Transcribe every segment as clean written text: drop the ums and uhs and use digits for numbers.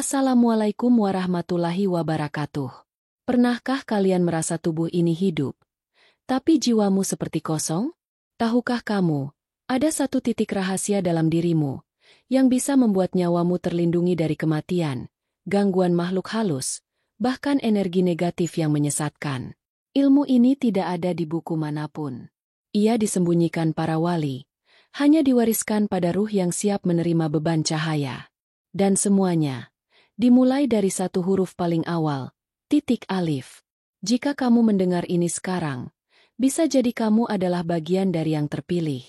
Assalamualaikum warahmatullahi wabarakatuh. Pernahkah kalian merasa tubuh ini hidup, tapi jiwamu seperti kosong? Tahukah kamu, ada satu titik rahasia dalam dirimu, yang bisa membuat nyawamu terlindungi dari kematian, gangguan makhluk halus, bahkan energi negatif yang menyesatkan. Ilmu ini tidak ada di buku manapun. Ia disembunyikan para wali, hanya diwariskan pada ruh yang siap menerima beban cahaya. Dan semuanya dimulai dari satu huruf paling awal, titik alif. Jika kamu mendengar ini sekarang, bisa jadi kamu adalah bagian dari yang terpilih.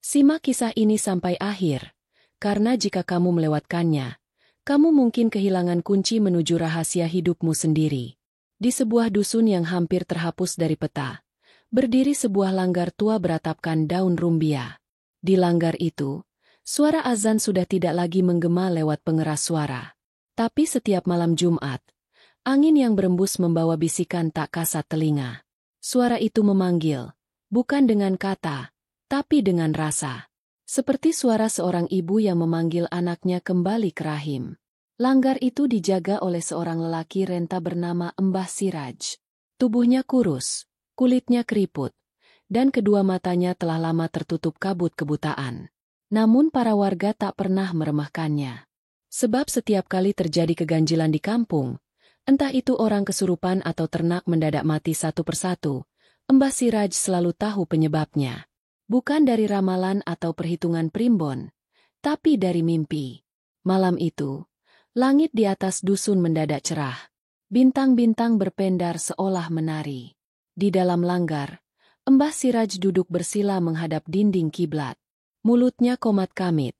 Simak kisah ini sampai akhir, karena jika kamu melewatkannya, kamu mungkin kehilangan kunci menuju rahasia hidupmu sendiri. Di sebuah dusun yang hampir terhapus dari peta, berdiri sebuah langgar tua beratapkan daun rumbia. Di langgar itu, suara azan sudah tidak lagi menggema lewat pengeras suara. Tapi setiap malam Jumat, angin yang berembus membawa bisikan tak kasat telinga. Suara itu memanggil, bukan dengan kata, tapi dengan rasa. Seperti suara seorang ibu yang memanggil anaknya kembali ke rahim. Langgar itu dijaga oleh seorang lelaki renta bernama Mbah Siraj. Tubuhnya kurus, kulitnya keriput, dan kedua matanya telah lama tertutup kabut kebutaan. Namun para warga tak pernah meremehkannya. Sebab setiap kali terjadi keganjilan di kampung, entah itu orang kesurupan atau ternak mendadak mati satu persatu, Mbah Siraj selalu tahu penyebabnya. Bukan dari ramalan atau perhitungan primbon, tapi dari mimpi. Malam itu, langit di atas dusun mendadak cerah. Bintang-bintang berpendar seolah menari. Di dalam langgar, Mbah Siraj duduk bersila menghadap dinding kiblat. Mulutnya komat kamit.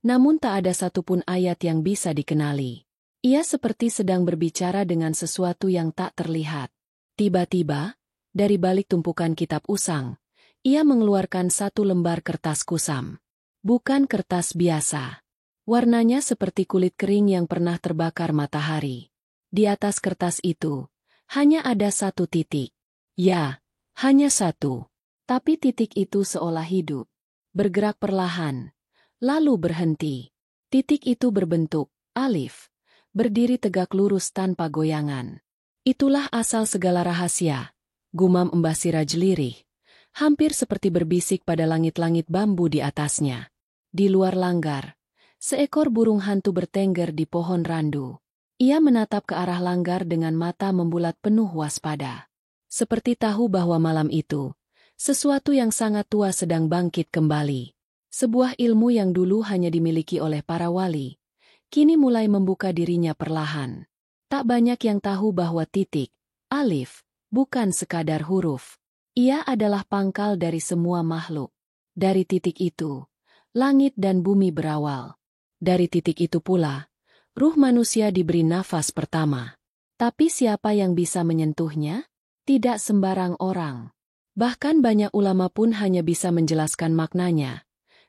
Namun tak ada satupun ayat yang bisa dikenali. Ia seperti sedang berbicara dengan sesuatu yang tak terlihat. Tiba-tiba, dari balik tumpukan kitab usang, ia mengeluarkan satu lembar kertas kusam. Bukan kertas biasa. Warnanya seperti kulit kering yang pernah terbakar matahari. Di atas kertas itu, hanya ada satu titik. Ya, hanya satu. Tapi titik itu seolah hidup. Bergerak perlahan. Lalu berhenti. Titik itu berbentuk alif, berdiri tegak lurus tanpa goyangan. Itulah asal segala rahasia, gumam Mbah Siraj lirih, hampir seperti berbisik pada langit-langit bambu di atasnya. Di luar langgar, seekor burung hantu bertengger di pohon randu. Ia menatap ke arah langgar dengan mata membulat penuh waspada. Seperti tahu bahwa malam itu, sesuatu yang sangat tua sedang bangkit kembali. Sebuah ilmu yang dulu hanya dimiliki oleh para wali, kini mulai membuka dirinya perlahan. Tak banyak yang tahu bahwa titik, alif, bukan sekadar huruf. Ia adalah pangkal dari semua makhluk. Dari titik itu, langit dan bumi berawal. Dari titik itu pula, ruh manusia diberi nafas pertama. Tapi siapa yang bisa menyentuhnya? Tidak sembarang orang. Bahkan banyak ulama pun hanya bisa menjelaskan maknanya,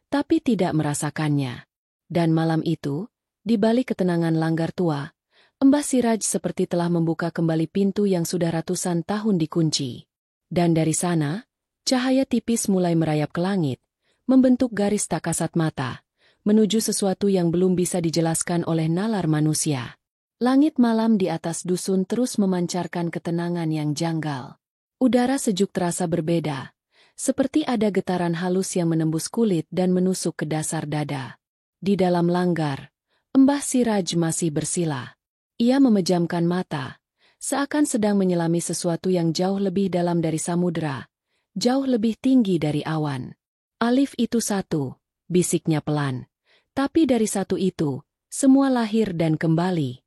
tapi tidak merasakannya. Dan malam itu, di balik ketenangan langgar tua, Mbah Siraj seperti telah membuka kembali pintu yang sudah ratusan tahun dikunci. Dan dari sana, cahaya tipis mulai merayap ke langit, membentuk garis tak kasat mata, menuju sesuatu yang belum bisa dijelaskan oleh nalar manusia. Langit malam di atas dusun terus memancarkan ketenangan yang janggal. Udara sejuk terasa berbeda, seperti ada getaran halus yang menembus kulit dan menusuk ke dasar dada. Di dalam langgar, Mbah Siraj masih bersila. Ia memejamkan mata, seakan sedang menyelami sesuatu yang jauh lebih dalam dari samudera, jauh lebih tinggi dari awan. Alif itu satu, bisiknya pelan. Tapi dari satu itu, semua lahir dan kembali.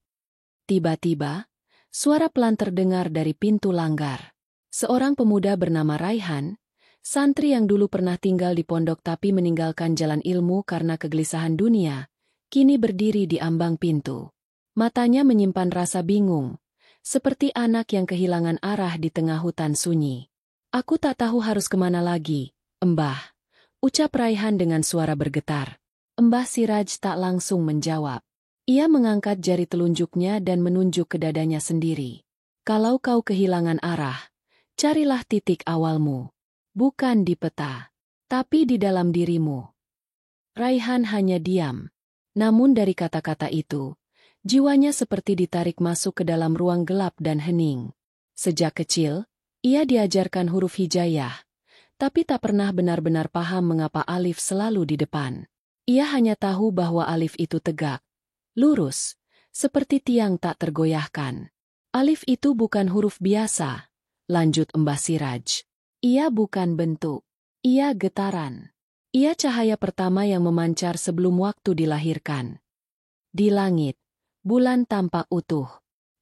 Tiba-tiba, suara pelan terdengar dari pintu langgar. Seorang pemuda bernama Raihan, santri yang dulu pernah tinggal di pondok tapi meninggalkan jalan ilmu karena kegelisahan dunia, kini berdiri di ambang pintu. Matanya menyimpan rasa bingung, seperti anak yang kehilangan arah di tengah hutan sunyi. "Aku tak tahu harus kemana lagi, Mbah," ucap Raihan dengan suara bergetar. Mbah Siraj tak langsung menjawab. Ia mengangkat jari telunjuknya dan menunjuk ke dadanya sendiri. "Kalau kau kehilangan arah, carilah titik awalmu. Bukan di peta, tapi di dalam dirimu." Raihan hanya diam. Namun dari kata-kata itu, Jiwanya seperti ditarik masuk ke dalam ruang gelap dan hening. Sejak kecil, ia diajarkan huruf hijaiyah, tapi tak pernah benar-benar paham mengapa alif selalu di depan. Ia hanya tahu bahwa alif itu tegak, lurus, seperti tiang tak tergoyahkan. Alif itu bukan huruf biasa, lanjut Mbah Siraj. Ia bukan bentuk, ia getaran. Ia cahaya pertama yang memancar sebelum waktu dilahirkan. Di langit, bulan tampak utuh.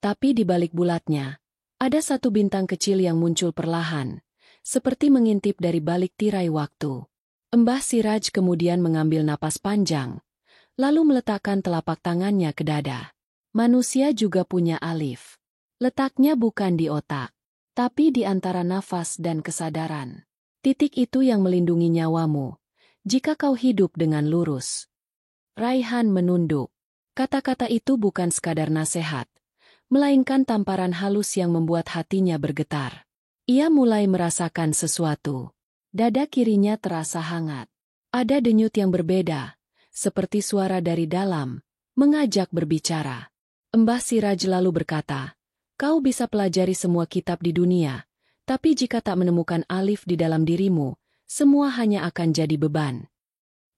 Tapi di balik bulatnya, ada satu bintang kecil yang muncul perlahan, seperti mengintip dari balik tirai waktu. Mbah Siraj kemudian mengambil napas panjang, lalu meletakkan telapak tangannya ke dada. Manusia juga punya alif. Letaknya bukan di otak, tapi di antara nafas dan kesadaran. Titik itu yang melindungi nyawamu jika kau hidup dengan lurus. Raihan menunduk. Kata-kata itu bukan sekadar nasihat, melainkan tamparan halus yang membuat hatinya bergetar. Ia mulai merasakan sesuatu. Dada kirinya terasa hangat. Ada denyut yang berbeda, seperti suara dari dalam, mengajak berbicara. Mbah Siraj lalu berkata, "Kau bisa pelajari semua kitab di dunia, tapi jika tak menemukan alif di dalam dirimu, semua hanya akan jadi beban."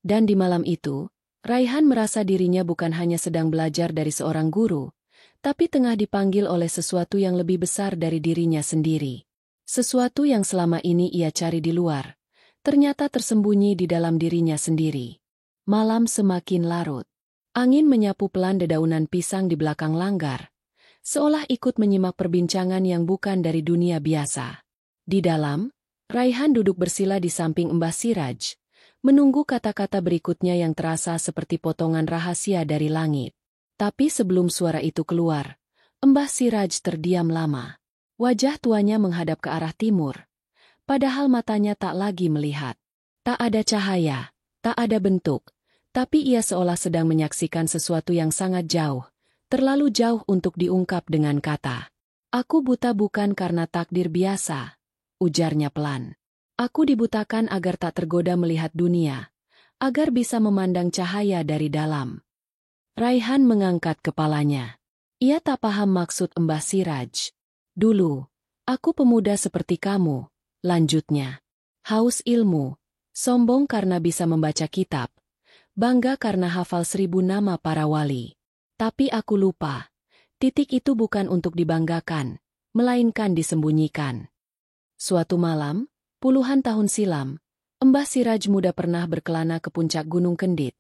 Dan di malam itu, Raihan merasa dirinya bukan hanya sedang belajar dari seorang guru, tapi tengah dipanggil oleh sesuatu yang lebih besar dari dirinya sendiri. Sesuatu yang selama ini ia cari di luar, ternyata tersembunyi di dalam dirinya sendiri. Malam semakin larut. Angin menyapu pelan dedaunan pisang di belakang langgar, seolah ikut menyimak perbincangan yang bukan dari dunia biasa. Di dalam, Raihan duduk bersila di samping Mbah Siraj, menunggu kata-kata berikutnya yang terasa seperti potongan rahasia dari langit. Tapi sebelum suara itu keluar, Mbah Siraj terdiam lama. Wajah tuanya menghadap ke arah timur, padahal matanya tak lagi melihat. Tak ada cahaya, tak ada bentuk, tapi ia seolah sedang menyaksikan sesuatu yang sangat jauh, terlalu jauh untuk diungkap dengan kata. "Aku buta bukan karena takdir biasa," ujarnya pelan. "Aku dibutakan agar tak tergoda melihat dunia, agar bisa memandang cahaya dari dalam." Raihan mengangkat kepalanya. Ia tak paham maksud Mbah Siraj. "Dulu, aku pemuda seperti kamu," lanjutnya. "Haus ilmu, sombong karena bisa membaca kitab, bangga karena hafal 1000 nama para wali. Tapi aku lupa, titik itu bukan untuk dibanggakan, melainkan disembunyikan." Suatu malam, puluhan tahun silam, Mbah Siraj muda pernah berkelana ke puncak Gunung Kendit,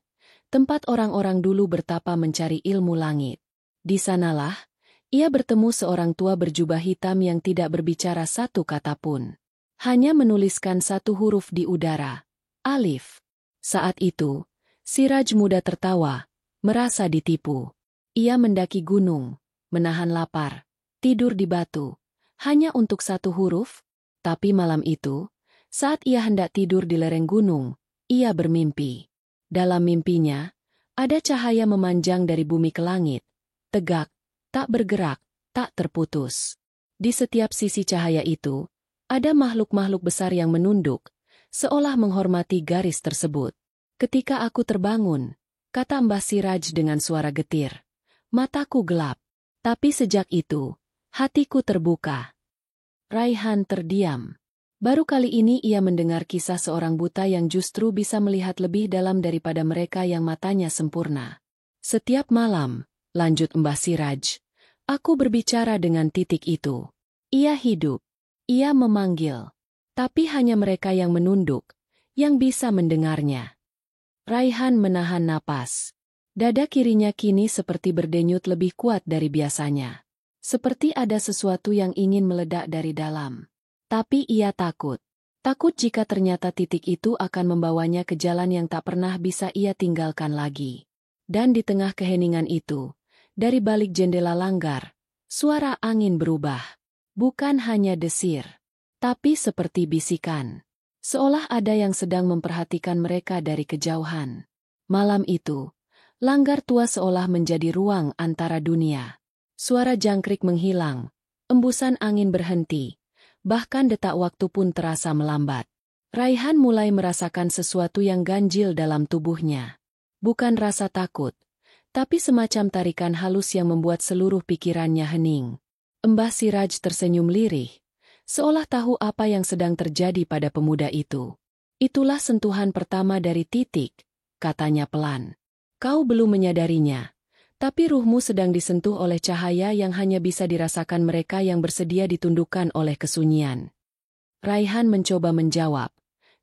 tempat orang-orang dulu bertapa mencari ilmu langit. Di sanalah, ia bertemu seorang tua berjubah hitam yang tidak berbicara satu kata pun. Hanya menuliskan satu huruf di udara, alif. Saat itu, Siraj muda tertawa, merasa ditipu. Ia mendaki gunung, menahan lapar, tidur di batu, hanya untuk satu huruf. Tapi malam itu, saat ia hendak tidur di lereng gunung, ia bermimpi. Dalam mimpinya, ada cahaya memanjang dari bumi ke langit, tegak, tak bergerak, tak terputus. Di setiap sisi cahaya itu, ada makhluk-makhluk besar yang menunduk, seolah menghormati garis tersebut. "Ketika aku terbangun," kata Mbah Siraj dengan suara getir, "mataku gelap. Tapi sejak itu, hatiku terbuka." Raihan terdiam. Baru kali ini ia mendengar kisah seorang buta yang justru bisa melihat lebih dalam daripada mereka yang matanya sempurna. "Setiap malam," lanjut Mbah Siraj, "aku berbicara dengan titik itu. Ia hidup. Ia memanggil. Tapi hanya mereka yang menunduk, yang bisa mendengarnya." Raihan menahan napas. Dada kirinya kini seperti berdenyut lebih kuat dari biasanya. Seperti ada sesuatu yang ingin meledak dari dalam. Tapi ia takut. Takut jika ternyata titik itu akan membawanya ke jalan yang tak pernah bisa ia tinggalkan lagi. Dan di tengah keheningan itu, dari balik jendela langgar, suara angin berubah. Bukan hanya desir, tapi seperti bisikan. Seolah ada yang sedang memperhatikan mereka dari kejauhan. Malam itu, langgar tua seolah menjadi ruang antara dunia. Suara jangkrik menghilang, embusan angin berhenti, bahkan detak waktu pun terasa melambat. Raihan mulai merasakan sesuatu yang ganjil dalam tubuhnya. Bukan rasa takut, tapi semacam tarikan halus yang membuat seluruh pikirannya hening. Mbah Siraj tersenyum lirih, seolah tahu apa yang sedang terjadi pada pemuda itu. Itulah sentuhan pertama dari Titik, katanya pelan. Kau belum menyadarinya, tapi ruhmu sedang disentuh oleh cahaya yang hanya bisa dirasakan mereka yang bersedia ditundukkan oleh kesunyian. Raihan mencoba menjawab,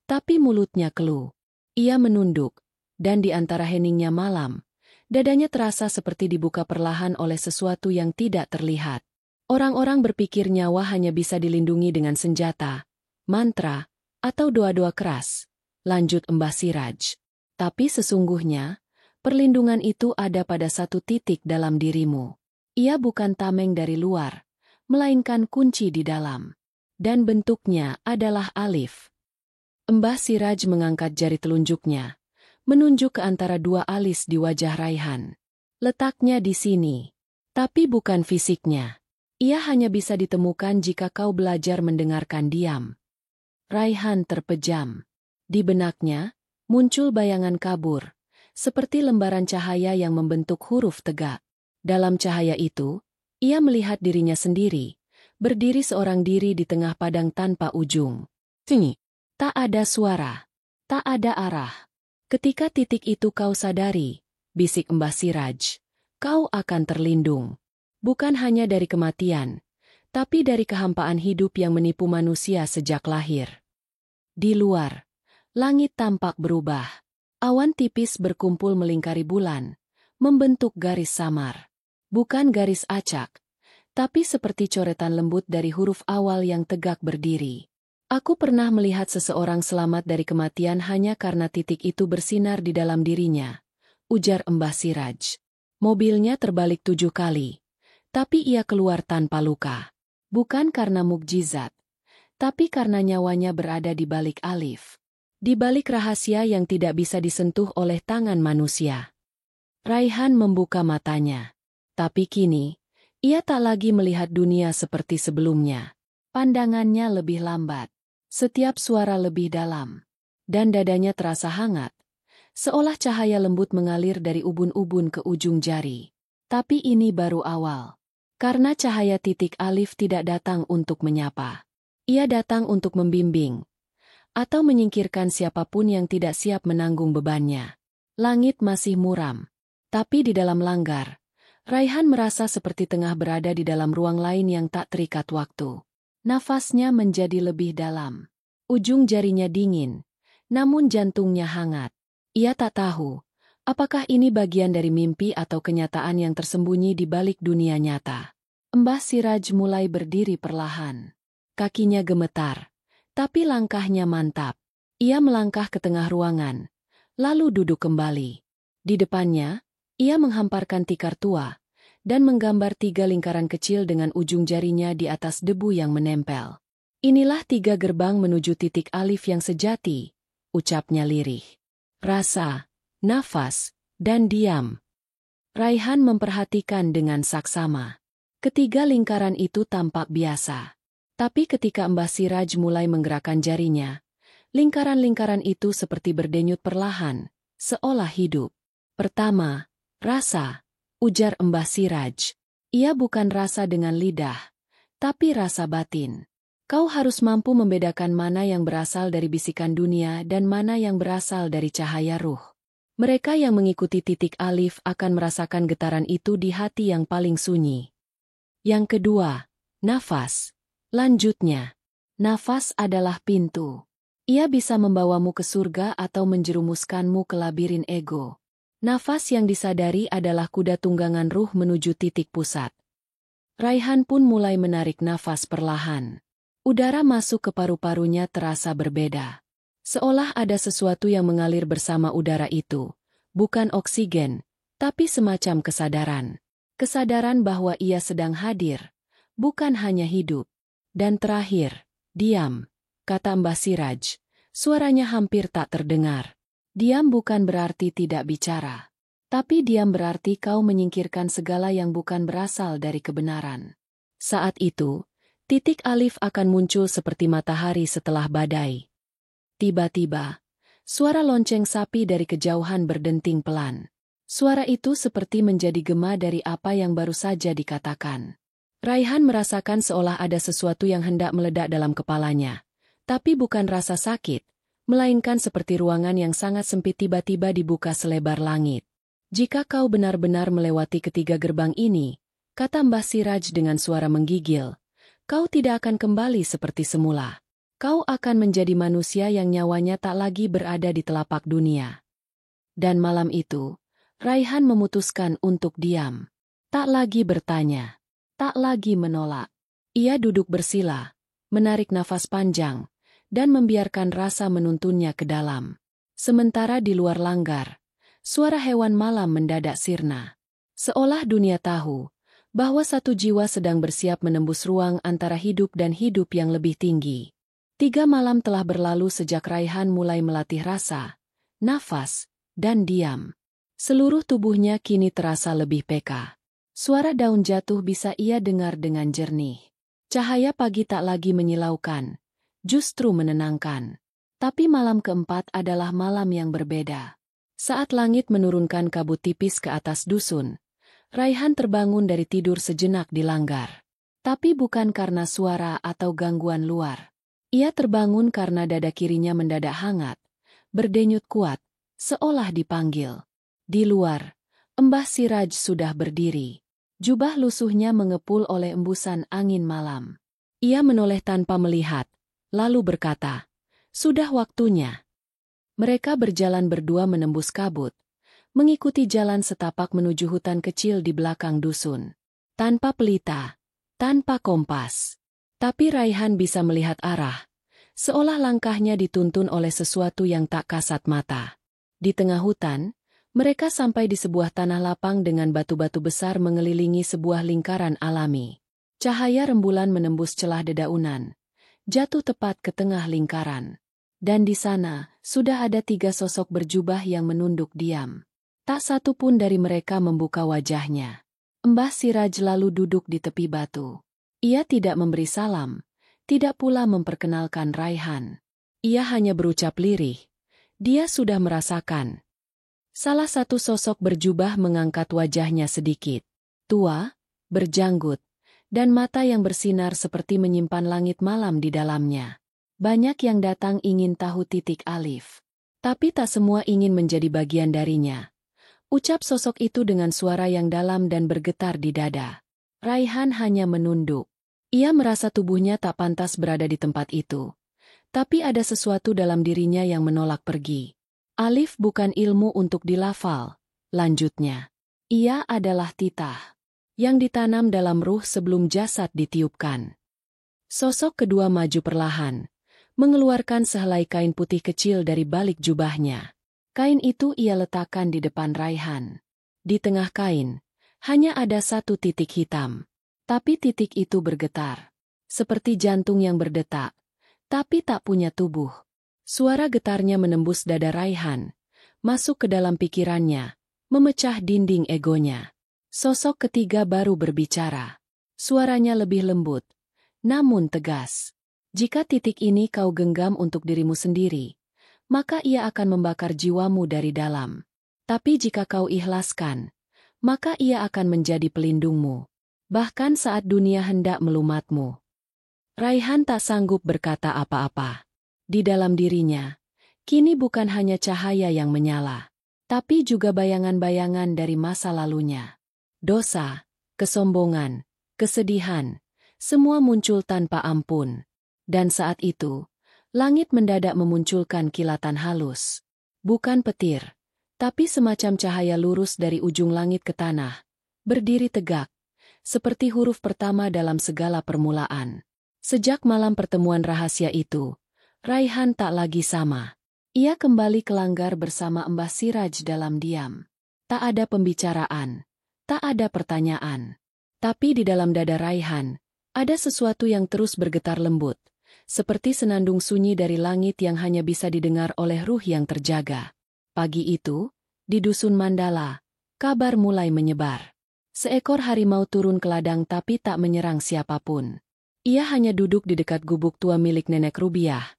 tapi mulutnya keluh. Ia menunduk, dan di antara heningnya malam, dadanya terasa seperti dibuka perlahan oleh sesuatu yang tidak terlihat. Orang-orang berpikir nyawa hanya bisa dilindungi dengan senjata, mantra, atau doa-doa keras, lanjut Mbah Siraj. Tapi sesungguhnya, perlindungan itu ada pada satu titik dalam dirimu. Ia bukan tameng dari luar, melainkan kunci di dalam. Dan bentuknya adalah alif. Mbah Siraj mengangkat jari telunjuknya, menunjuk ke antara dua alis di wajah Raihan. Letaknya di sini, tapi bukan fisiknya. Ia hanya bisa ditemukan jika kau belajar mendengarkan diam. Raihan terpejam. Di benaknya, muncul bayangan kabur, seperti lembaran cahaya yang membentuk huruf tegak. Dalam cahaya itu, ia melihat dirinya sendiri, berdiri seorang diri di tengah padang tanpa ujung. Sini. Tak ada suara, tak ada arah. Ketika titik itu kau sadari, bisik Mbah Siraj, kau akan terlindung. Bukan hanya dari kematian, tapi dari kehampaan hidup yang menipu manusia sejak lahir. Di luar, langit tampak berubah. Awan tipis berkumpul melingkari bulan, membentuk garis samar. Bukan garis acak, tapi seperti coretan lembut dari huruf awal yang tegak berdiri. Aku pernah melihat seseorang selamat dari kematian hanya karena titik itu bersinar di dalam dirinya, ujar Mbah Siraj. Mobilnya terbalik 7 kali, tapi ia keluar tanpa luka. Bukan karena mukjizat, tapi karena nyawanya berada di balik alif. Di balik rahasia yang tidak bisa disentuh oleh tangan manusia. Raihan membuka matanya. Tapi kini, ia tak lagi melihat dunia seperti sebelumnya. Pandangannya lebih lambat. Setiap suara lebih dalam. Dan dadanya terasa hangat. Seolah cahaya lembut mengalir dari ubun-ubun ke ujung jari. Tapi ini baru awal. Karena cahaya titik alif tidak datang untuk menyapa. Ia datang untuk membimbing. Atau menyingkirkan siapapun yang tidak siap menanggung bebannya. Langit masih muram. Tapi di dalam langgar, Raihan merasa seperti tengah berada di dalam ruang lain yang tak terikat waktu. Nafasnya menjadi lebih dalam. Ujung jarinya dingin, namun jantungnya hangat. Ia tak tahu, apakah ini bagian dari mimpi atau kenyataan yang tersembunyi di balik dunia nyata. Mbah Siraj mulai berdiri perlahan. Kakinya gemetar, tapi langkahnya mantap. Ia melangkah ke tengah ruangan, lalu duduk kembali. Di depannya, ia menghamparkan tikar tua, dan menggambar 3 lingkaran kecil dengan ujung jarinya di atas debu yang menempel. Inilah 3 gerbang menuju titik alif yang sejati, ucapnya lirih. Rasa, nafas, dan diam. Raihan memperhatikan dengan saksama. Ketiga lingkaran itu tampak biasa. Tapi ketika Mbah Siraj mulai menggerakkan jarinya, lingkaran-lingkaran itu seperti berdenyut perlahan, seolah hidup. Pertama, rasa, ujar Mbah Siraj. Ia bukan rasa dengan lidah, tapi rasa batin. Kau harus mampu membedakan mana yang berasal dari bisikan dunia dan mana yang berasal dari cahaya ruh. Mereka yang mengikuti titik alif akan merasakan getaran itu di hati yang paling sunyi. Yang kedua, nafas. Lanjutnya, nafas adalah pintu. Ia bisa membawamu ke surga atau menjerumuskanmu ke labirin ego. Nafas yang disadari adalah kuda tunggangan ruh menuju titik pusat. Raihan pun mulai menarik nafas perlahan. Udara masuk ke paru-parunya terasa berbeda. Seolah ada sesuatu yang mengalir bersama udara itu. Bukan oksigen, tapi semacam kesadaran. Kesadaran bahwa ia sedang hadir, bukan hanya hidup. Dan terakhir, diam, kata Mbah Siraj. Suaranya hampir tak terdengar. Diam bukan berarti tidak bicara. Tapi diam berarti kau menyingkirkan segala yang bukan berasal dari kebenaran. Saat itu, titik alif akan muncul seperti matahari setelah badai. Tiba-tiba, suara lonceng sapi dari kejauhan berdenting pelan. Suara itu seperti menjadi gema dari apa yang baru saja dikatakan. Raihan merasakan seolah ada sesuatu yang hendak meledak dalam kepalanya. Tapi bukan rasa sakit, melainkan seperti ruangan yang sangat sempit tiba-tiba dibuka selebar langit. Jika kau benar-benar melewati ketiga gerbang ini, kata Mbah Siraj dengan suara menggigil, kau tidak akan kembali seperti semula. Kau akan menjadi manusia yang nyawanya tak lagi berada di telapak dunia. Dan malam itu, Raihan memutuskan untuk diam. Tak lagi bertanya. Tak lagi menolak. Ia duduk bersila, menarik nafas panjang, dan membiarkan rasa menuntunnya ke dalam. Sementara di luar langgar, suara hewan malam mendadak sirna. Seolah dunia tahu bahwa satu jiwa sedang bersiap menembus ruang antara hidup dan hidup yang lebih tinggi. 3 malam telah berlalu sejak Raihan mulai melatih rasa, nafas, dan diam. Seluruh tubuhnya kini terasa lebih peka. Suara daun jatuh bisa ia dengar dengan jernih. Cahaya pagi tak lagi menyilaukan, justru menenangkan. Tapi malam keempat adalah malam yang berbeda. Saat langit menurunkan kabut tipis ke atas dusun, Raihan terbangun dari tidur sejenak di langgar. Tapi bukan karena suara atau gangguan luar. Ia terbangun karena dada kirinya mendadak hangat, berdenyut kuat, seolah dipanggil. Di luar, Mbah Siraj sudah berdiri. Jubah lusuhnya mengepul oleh embusan angin malam. Ia menoleh tanpa melihat, lalu berkata, "Sudah waktunya." Mereka berjalan berdua menembus kabut, mengikuti jalan setapak menuju hutan kecil di belakang dusun. Tanpa pelita, tanpa kompas. Tapi Raihan bisa melihat arah, seolah langkahnya dituntun oleh sesuatu yang tak kasat mata. Di tengah hutan, mereka sampai di sebuah tanah lapang dengan batu-batu besar mengelilingi sebuah lingkaran alami. Cahaya rembulan menembus celah dedaunan, jatuh tepat ke tengah lingkaran. Dan di sana, sudah ada 3 sosok berjubah yang menunduk diam. Tak satu pun dari mereka membuka wajahnya. Mbah Siraj lalu duduk di tepi batu. Ia tidak memberi salam, tidak pula memperkenalkan Raihan. Ia hanya berucap lirih. Dia sudah merasakan. Salah satu sosok berjubah mengangkat wajahnya sedikit. Tua, berjanggut, dan mata yang bersinar seperti menyimpan langit malam di dalamnya. Banyak yang datang ingin tahu titik alif. Tapi tak semua ingin menjadi bagian darinya. Ucap sosok itu dengan suara yang dalam dan bergetar di dada. Raihan hanya menunduk. Ia merasa tubuhnya tak pantas berada di tempat itu. Tapi ada sesuatu dalam dirinya yang menolak pergi. Alif bukan ilmu untuk dilafal, lanjutnya. Ia adalah titah yang ditanam dalam ruh sebelum jasad ditiupkan. Sosok kedua maju perlahan, mengeluarkan sehelai kain putih kecil dari balik jubahnya. Kain itu ia letakkan di depan Raihan. Di tengah kain, hanya ada satu titik hitam. Tapi titik itu bergetar. Seperti jantung yang berdetak, tapi tak punya tubuh. Suara getarnya menembus dada Raihan, masuk ke dalam pikirannya, memecah dinding egonya. Sosok ketiga baru berbicara. Suaranya lebih lembut, namun tegas. Jika titik ini kau genggam untuk dirimu sendiri, maka ia akan membakar jiwamu dari dalam. Tapi jika kau ikhlaskan, maka ia akan menjadi pelindungmu. Bahkan saat dunia hendak melumatmu. Raihan tak sanggup berkata apa-apa. Di dalam dirinya, kini bukan hanya cahaya yang menyala, tapi juga bayangan-bayangan dari masa lalunya. Dosa, kesombongan, kesedihan, semua muncul tanpa ampun. Dan saat itu, langit mendadak memunculkan kilatan halus. Bukan petir, tapi semacam cahaya lurus dari ujung langit ke tanah, berdiri tegak, seperti huruf pertama dalam segala permulaan. Sejak malam pertemuan rahasia itu, Raihan tak lagi sama. Ia kembali ke langgar bersama Mbah Siraj dalam diam. Tak ada pembicaraan, tak ada pertanyaan. Tapi di dalam dada Raihan, ada sesuatu yang terus bergetar lembut. Seperti senandung sunyi dari langit yang hanya bisa didengar oleh ruh yang terjaga. Pagi itu, di dusun Mandala, kabar mulai menyebar. Seekor harimau turun ke ladang tapi tak menyerang siapapun. Ia hanya duduk di dekat gubuk tua milik Nenek Rubiah,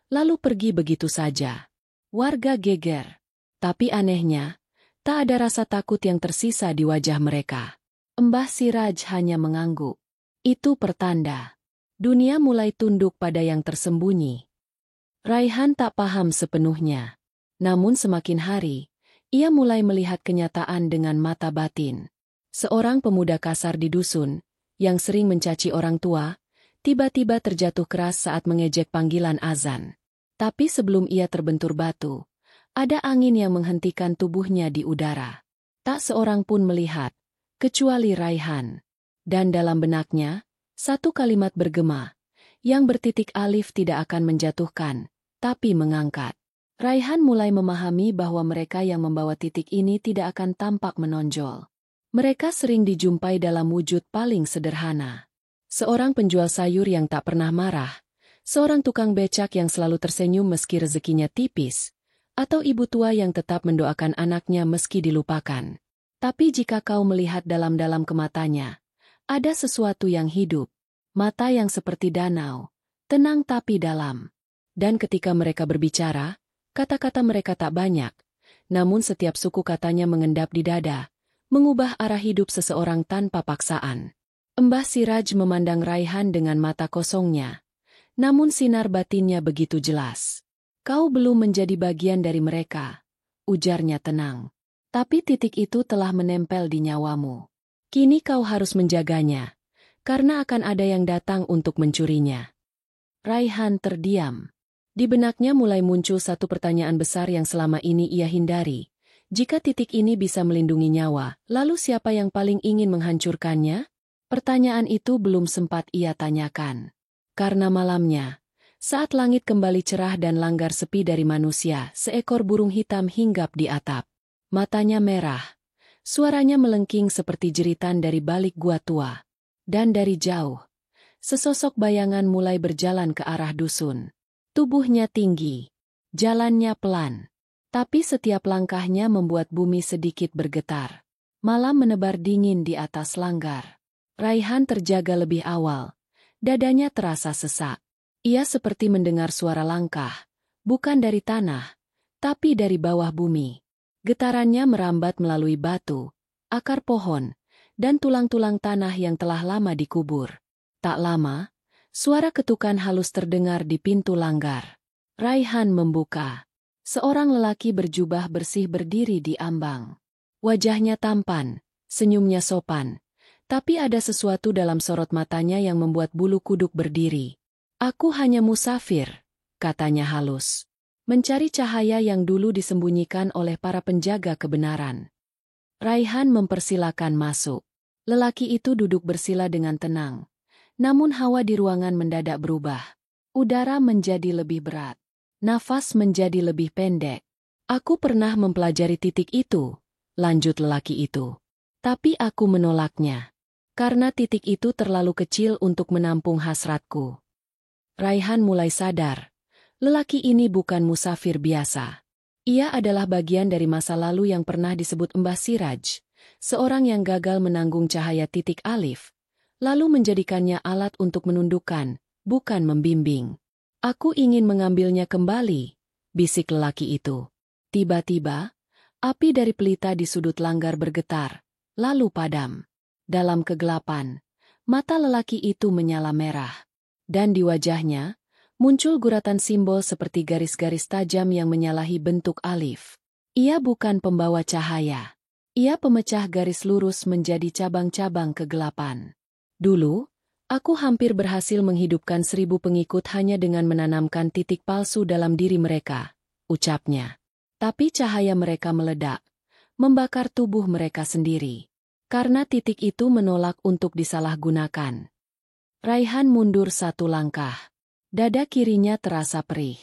lalu pergi begitu saja. Warga geger. Tapi anehnya, Tak ada rasa takut yang tersisa di wajah mereka. Mbah Siraj hanya mengangguk. Itu pertanda. Dunia mulai tunduk pada yang tersembunyi. Raihan tak paham sepenuhnya. Namun semakin hari, ia mulai melihat kenyataan dengan mata batin. Seorang pemuda kasar di dusun, yang sering mencaci orang tua, tiba-tiba terjatuh keras saat mengejek panggilan azan. Tapi sebelum ia terbentur batu, ada angin yang menghentikan tubuhnya di udara. Tak seorang pun melihat, kecuali Raihan. Dan dalam benaknya, satu kalimat bergema, yang bertitik alif tidak akan menjatuhkan, tapi mengangkat. Raihan mulai memahami bahwa mereka yang membawa titik ini tidak akan tampak menonjol. Mereka sering dijumpai dalam wujud paling sederhana. Seorang penjual sayur yang tak pernah marah, seorang tukang becak yang selalu tersenyum meski rezekinya tipis, atau ibu tua yang tetap mendoakan anaknya meski dilupakan. Tapi jika kau melihat dalam-dalam ke matanya, ada sesuatu yang hidup, mata yang seperti danau, tenang tapi dalam. Dan ketika mereka berbicara, kata-kata mereka tak banyak, namun setiap suku katanya mengendap di dada, mengubah arah hidup seseorang tanpa paksaan. Mbah Siraj memandang Raihan dengan mata kosongnya, namun sinar batinnya begitu jelas. Kau belum menjadi bagian dari mereka, ujarnya tenang. Tapi titik itu telah menempel di nyawamu. Kini kau harus menjaganya, karena akan ada yang datang untuk mencurinya. Raihan terdiam. Di benaknya mulai muncul satu pertanyaan besar yang selama ini ia hindari. Jika titik ini bisa melindungi nyawa, lalu siapa yang paling ingin menghancurkannya? Pertanyaan itu belum sempat ia tanyakan. Karena malamnya, saat langit kembali cerah dan langgar sepi dari manusia, seekor burung hitam hinggap di atap. Matanya merah, suaranya melengking seperti jeritan dari balik gua tua. Dan dari jauh, sesosok bayangan mulai berjalan ke arah dusun. Tubuhnya tinggi, jalannya pelan, tapi setiap langkahnya membuat bumi sedikit bergetar. Malam menebar dingin di atas langgar. Raihan terjaga lebih awal, dadanya terasa sesak. Ia seperti mendengar suara langkah, bukan dari tanah, tapi dari bawah bumi. Getarannya merambat melalui batu, akar pohon, dan tulang-tulang tanah yang telah lama dikubur. Tak lama, suara ketukan halus terdengar di pintu langgar. Raihan membuka. Seorang lelaki berjubah bersih berdiri di ambang. Wajahnya tampan, senyumnya sopan, tapi ada sesuatu dalam sorot matanya yang membuat bulu kuduk berdiri. Aku hanya musafir, katanya halus. Mencari cahaya yang dulu disembunyikan oleh para penjaga kebenaran. Raihan mempersilakan masuk. Lelaki itu duduk bersila dengan tenang. Namun hawa di ruangan mendadak berubah. Udara menjadi lebih berat. Nafas menjadi lebih pendek. Aku pernah mempelajari titik itu, lanjut lelaki itu. Tapi aku menolaknya. Karena titik itu terlalu kecil untuk menampung hasratku. Raihan mulai sadar. Lelaki ini bukan musafir biasa. Ia adalah bagian dari masa lalu yang pernah disebut Mbah Siraj, seorang yang gagal menanggung cahaya titik alif, lalu menjadikannya alat untuk menundukkan, bukan membimbing. Aku ingin mengambilnya kembali, bisik lelaki itu. Tiba-tiba, api dari pelita di sudut langgar bergetar, lalu padam. Dalam kegelapan, mata lelaki itu menyala merah. Dan di wajahnya, muncul guratan simbol seperti garis-garis tajam yang menyalahi bentuk alif. Ia bukan pembawa cahaya. Ia pemecah garis lurus menjadi cabang-cabang kegelapan. Dulu, aku hampir berhasil menghidupkan 1000 pengikut hanya dengan menanamkan titik palsu dalam diri mereka, ucapnya. Tapi cahaya mereka meledak, membakar tubuh mereka sendiri. Karena titik itu menolak untuk disalahgunakan. Raihan mundur satu langkah. Dada kirinya terasa perih.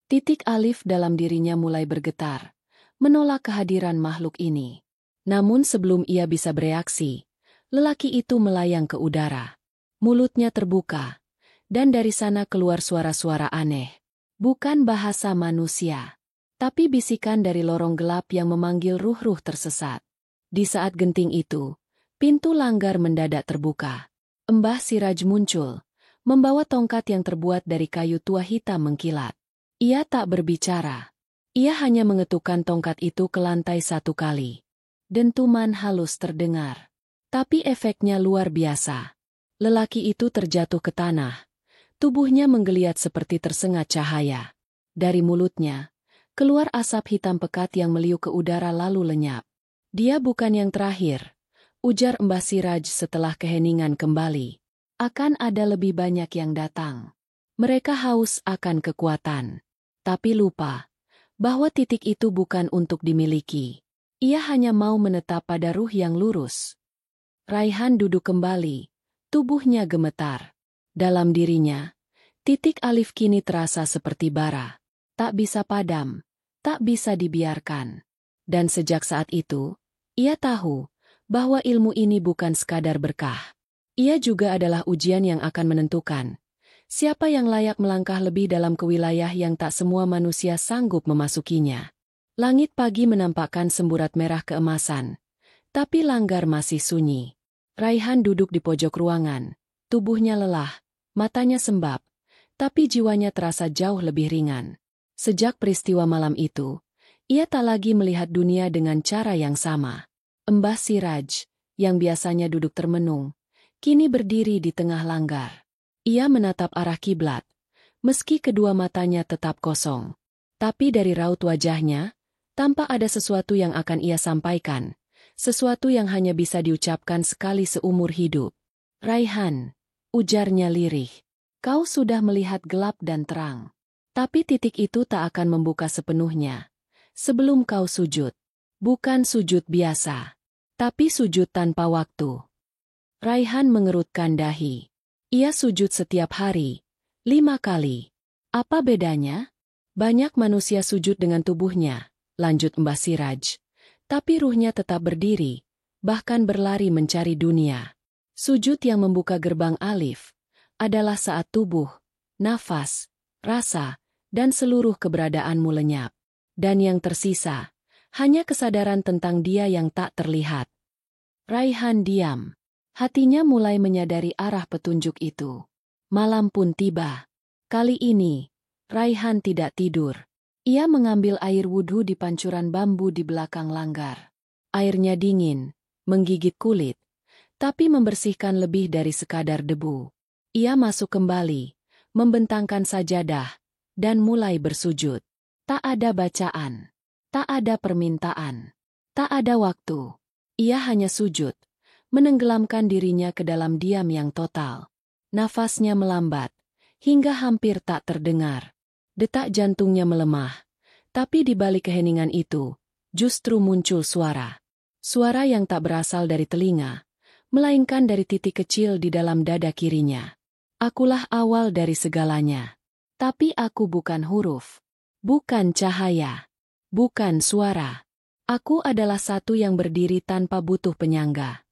Titik alif dalam dirinya mulai bergetar, menolak kehadiran makhluk ini. Namun sebelum ia bisa bereaksi, lelaki itu melayang ke udara. Mulutnya terbuka, dan dari sana keluar suara-suara aneh. Bukan bahasa manusia, tapi bisikan dari lorong gelap yang memanggil ruh-ruh tersesat. Di saat genting itu, pintu langgar mendadak terbuka. Mbah Siraj muncul, membawa tongkat yang terbuat dari kayu tua hitam mengkilat. Ia tak berbicara. Ia hanya mengetukkan tongkat itu ke lantai satu kali. Dentuman halus terdengar. Tapi efeknya luar biasa. Lelaki itu terjatuh ke tanah. Tubuhnya menggeliat seperti tersengat cahaya. Dari mulutnya, keluar asap hitam pekat yang meliuk ke udara lalu lenyap. Dia bukan yang terakhir, ujar Mbah Siraj setelah keheningan kembali. Akan ada lebih banyak yang datang. Mereka haus akan kekuatan. Tapi lupa bahwa titik itu bukan untuk dimiliki. Ia hanya mau menetap pada ruh yang lurus. Raihan duduk kembali, tubuhnya gemetar. Dalam dirinya, titik alif kini terasa seperti bara. Tak bisa padam, tak bisa dibiarkan. Dan sejak saat itu, ia tahu bahwa ilmu ini bukan sekadar berkah. Ia juga adalah ujian yang akan menentukan siapa yang layak melangkah lebih dalam ke wilayah yang tak semua manusia sanggup memasukinya. Langit pagi menampakkan semburat merah keemasan, tapi langgar masih sunyi. Raihan duduk di pojok ruangan, tubuhnya lelah, matanya sembab, tapi jiwanya terasa jauh lebih ringan. Sejak peristiwa malam itu, ia tak lagi melihat dunia dengan cara yang sama. Mbah Siraj, yang biasanya duduk termenung, kini berdiri di tengah langgar. Ia menatap arah kiblat, meski kedua matanya tetap kosong. Tapi dari raut wajahnya, tampak ada sesuatu yang akan ia sampaikan, sesuatu yang hanya bisa diucapkan sekali seumur hidup. Raihan, ujarnya lirih, kau sudah melihat gelap dan terang. Tapi titik itu tak akan membuka sepenuhnya sebelum kau sujud. Bukan sujud biasa, tapi sujud tanpa waktu. Raihan mengerutkan dahi. Ia sujud setiap hari, 5 kali. Apa bedanya? Banyak manusia sujud dengan tubuhnya, lanjut Mbah Siraj. Tapi ruhnya tetap berdiri, bahkan berlari mencari dunia. Sujud yang membuka gerbang alif adalah saat tubuh, nafas, rasa, dan seluruh keberadaanmu lenyap. Dan yang tersisa, hanya kesadaran tentang dia yang tak terlihat. Raihan diam. Hatinya mulai menyadari arah petunjuk itu. Malam pun tiba. Kali ini, Raihan tidak tidur. Ia mengambil air wudhu di pancuran bambu di belakang langgar. Airnya dingin, menggigit kulit, tapi membersihkan lebih dari sekadar debu. Ia masuk kembali, membentangkan sajadah, dan mulai bersujud. Tak ada bacaan, tak ada permintaan, tak ada waktu. Ia hanya sujud, menenggelamkan dirinya ke dalam diam yang total. Nafasnya melambat, hingga hampir tak terdengar. Detak jantungnya melemah, tapi di balik keheningan itu, justru muncul suara. Suara yang tak berasal dari telinga, melainkan dari titik kecil di dalam dada kirinya. Akulah awal dari segalanya. Tapi aku bukan huruf, bukan cahaya, bukan suara. Aku adalah satu yang berdiri tanpa butuh penyangga.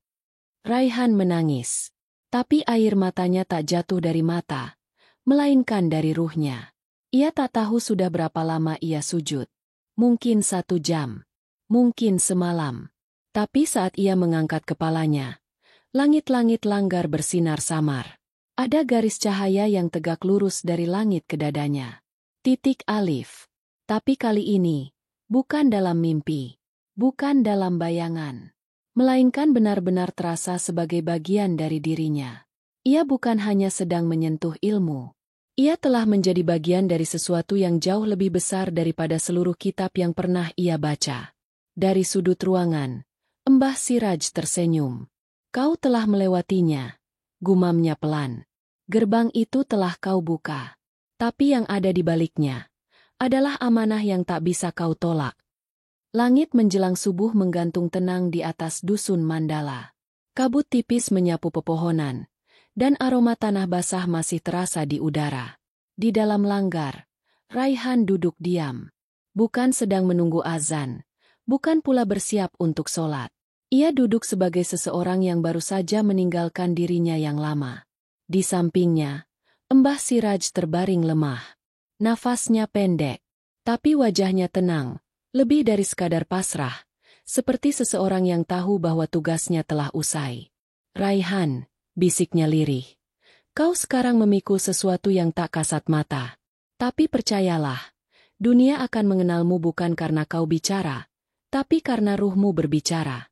Raihan menangis, tapi air matanya tak jatuh dari mata, melainkan dari ruhnya. Ia tak tahu sudah berapa lama ia sujud. Mungkin 1 jam, mungkin semalam. Tapi saat ia mengangkat kepalanya, langit-langit langgar bersinar samar. Ada garis cahaya yang tegak lurus dari langit ke dadanya. Titik alif. Tapi kali ini, bukan dalam mimpi, bukan dalam bayangan, melainkan benar-benar terasa sebagai bagian dari dirinya. Ia bukan hanya sedang menyentuh ilmu. Ia telah menjadi bagian dari sesuatu yang jauh lebih besar daripada seluruh kitab yang pernah ia baca. Dari sudut ruangan, Mbah Siraj tersenyum. Kau telah melewatinya, gumamnya pelan. Gerbang itu telah kau buka. Tapi yang ada di baliknya adalah amanah yang tak bisa kau tolak. Langit menjelang subuh menggantung tenang di atas dusun Mandala. Kabut tipis menyapu pepohonan, dan aroma tanah basah masih terasa di udara. Di dalam langgar, Raihan duduk diam. Bukan sedang menunggu azan, bukan pula bersiap untuk sholat. Ia duduk sebagai seseorang yang baru saja meninggalkan dirinya yang lama. Di sampingnya, Mbah Siraj terbaring lemah. Nafasnya pendek, tapi wajahnya tenang. Lebih dari sekadar pasrah, seperti seseorang yang tahu bahwa tugasnya telah usai. Raihan, bisiknya lirih. Kau sekarang memikul sesuatu yang tak kasat mata. Tapi percayalah, dunia akan mengenalmu bukan karena kau bicara, tapi karena ruhmu berbicara.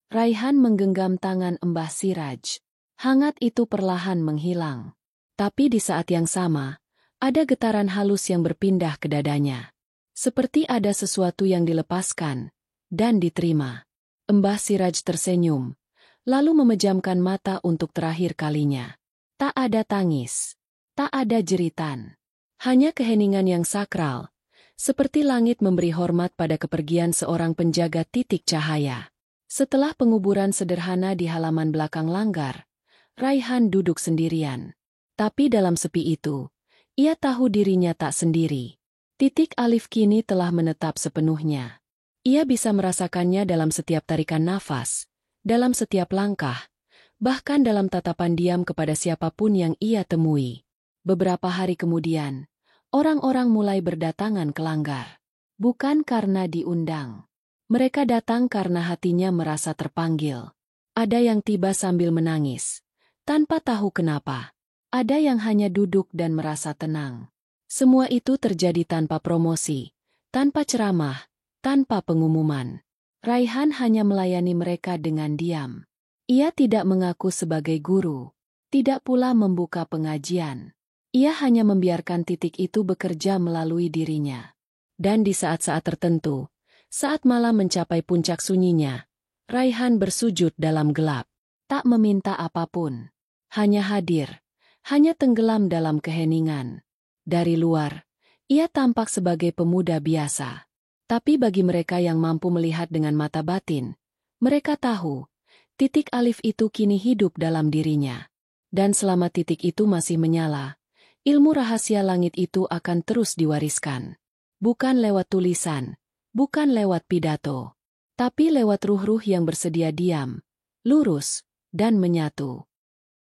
Raihan menggenggam tangan Mbah Siraj. Hangat itu perlahan menghilang. Tapi di saat yang sama, ada getaran halus yang berpindah ke dadanya. Seperti ada sesuatu yang dilepaskan dan diterima. Mbah Siraj tersenyum, lalu memejamkan mata untuk terakhir kalinya. Tak ada tangis, tak ada jeritan. Hanya keheningan yang sakral, seperti langit memberi hormat pada kepergian seorang penjaga titik cahaya. Setelah penguburan sederhana di halaman belakang langgar, Raihan duduk sendirian. Tapi dalam sepi itu, ia tahu dirinya tak sendiri. Titik alif kini telah menetap sepenuhnya. Ia bisa merasakannya dalam setiap tarikan nafas, dalam setiap langkah, bahkan dalam tatapan diam kepada siapapun yang ia temui. Beberapa hari kemudian, orang-orang mulai berdatangan ke langgar. Bukan karena diundang. Mereka datang karena hatinya merasa terpanggil. Ada yang tiba sambil menangis, tanpa tahu kenapa. Ada yang hanya duduk dan merasa tenang. Semua itu terjadi tanpa promosi, tanpa ceramah, tanpa pengumuman. Raihan hanya melayani mereka dengan diam. Ia tidak mengaku sebagai guru, tidak pula membuka pengajian. Ia hanya membiarkan titik itu bekerja melalui dirinya. Dan di saat-saat tertentu, saat malam mencapai puncak sunyinya, Raihan bersujud dalam gelap, tak meminta apapun. Hanya hadir, hanya tenggelam dalam keheningan. Dari luar, ia tampak sebagai pemuda biasa. Tapi bagi mereka yang mampu melihat dengan mata batin, mereka tahu, titik alif itu kini hidup dalam dirinya. Dan selama titik itu masih menyala, ilmu rahasia langit itu akan terus diwariskan. Bukan lewat tulisan, bukan lewat pidato, tapi lewat ruh-ruh yang bersedia diam, lurus, dan menyatu.